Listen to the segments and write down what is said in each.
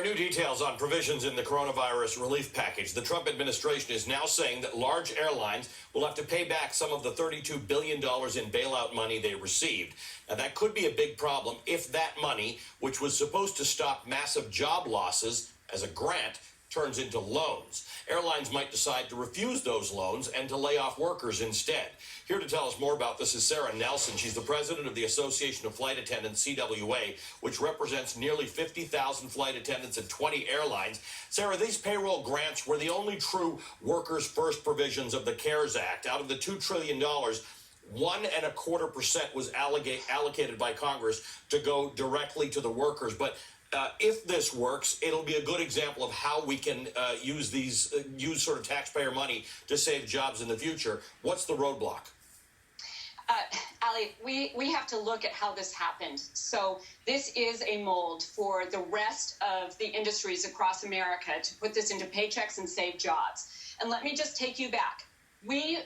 Sarah, new details on provisions in the coronavirus relief package. The Trump administration is now saying that large airlines will have to pay back some of the $32 billion in bailout money they received. Now, that could be a big problem if that money, which was supposed to stop massive job losses as a grant, turns into loans. Airlines might decide to refuse those loans and to lay off workers instead. Here to tell us more about this is Sarah Nelson. She's the president of the Association of Flight Attendants, CWA, which represents nearly 50,000 flight attendants at 20 airlines. Sarah, these payroll grants were the only true workers' first provisions of the CARES Act. Out of the $2 trillion, 1.25% was allocated by Congress to go directly to the workers. But if this works, it'll be a good example of how we can use sort of taxpayer money to save jobs in the future. What's the roadblock? Ali, we have to look at how this happened. So this is a mold for the rest of the industries across America to put this into paychecks and save jobs. And let me just take you back. We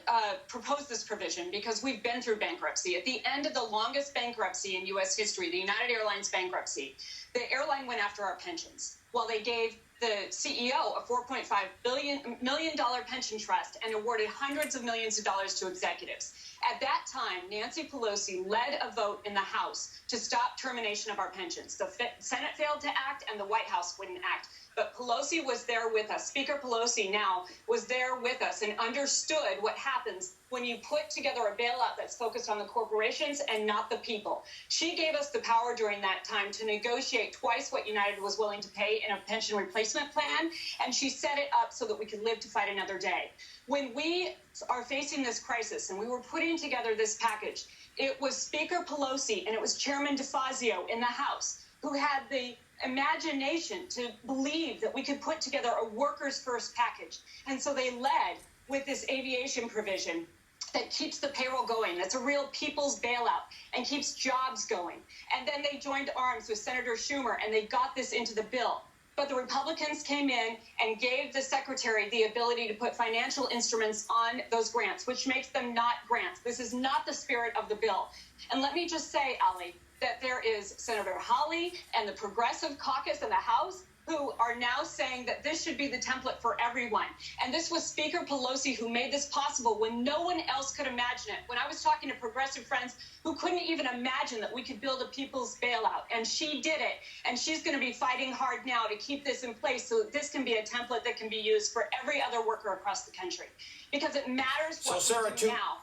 proposed this provision because we've been through bankruptcy. At the end of the longest bankruptcy in U.S. history, the United Airlines bankruptcy, the airline went after our pensions. Well, they gave the CEO a $4.5 million pension trust and awarded hundreds of millions of dollars to executives. At that time, Nancy Pelosi led a vote in the House to stop termination of our pensions. The Senate failed to act and the White House wouldn't act. But Pelosi was there with us. Speaker Pelosi now was there with us and understood what happens when you put together a bailout that's focused on the corporations and not the people. She gave us the power during that time to negotiate twice what United was willing to pay in a pension replacement plan, and she set it up so that we could live to fight another day. When we are facing this crisis and we were putting together this package, it was Speaker Pelosi and it was Chairman DeFazio in the House who had the imagination to believe that we could put together a workers' first package. And so they led with this aviation provision that keeps the payroll going. That's a real people's bailout and keeps jobs going. And then they joined arms with Senator Schumer and they got this into the bill. But the Republicans came in and gave the secretary the ability to put financial instruments on those grants, which makes them not grants. This is not the spirit of the bill. And let me just say, Ali, that there is Senator Hawley and the Progressive Caucus in the House who are now saying that this should be the template for everyone. And this was Speaker Pelosi who made this possible when no one else could imagine it. When I was talking to progressive friends who couldn't even imagine that we could build a people's bailout, and she did it. And she's going to be fighting hard now to keep this in place so that this can be a template that can be used for every other worker across the country. Because it matters what we do now.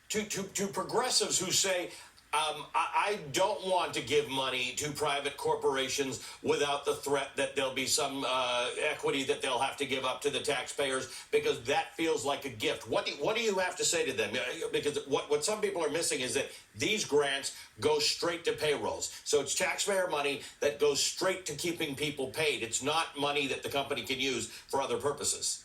To progressives who say, I don't want to give money to private corporations without the threat that there'll be some equity that they'll have to give up to the taxpayers because that feels like a gift. What do you have to say to them? Because what some people are missing is that these grants go straight to payrolls. So it's taxpayer money that goes straight to keeping people paid. It's not money that the company can use for other purposes.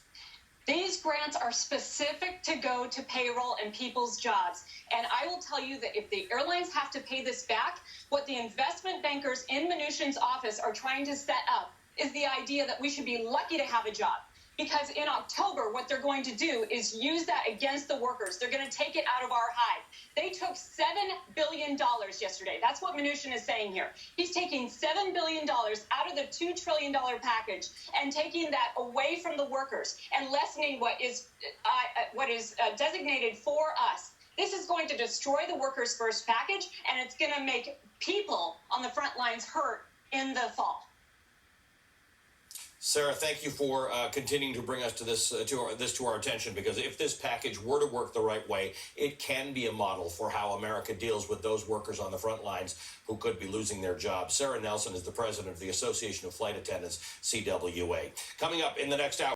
These grants are specific to go to payroll and people's jobs. And I will tell you that if the airlines have to pay this back, what the investment bankers in Mnuchin's office are trying to set up is the idea that we should be lucky to have a job. Because in October, what they're going to do is use that against the workers. They're going to take it out of our hide. They took $7 billion yesterday. That's what Mnuchin is saying here. He's taking $7 billion out of the $2 trillion package and taking that away from the workers and lessening what is designated for us. This is going to destroy the workers' first package, and it's going to make people on the front lines hurt in the fall. Sarah, thank you for continuing to bring us to this to our attention, because if this package were to work the right way, it can be a model for how America deals with those workers on the front lines who could be losing their jobs. Sarah Nelson is the president of the Association of Flight Attendants, CWA. Coming up in the next hour.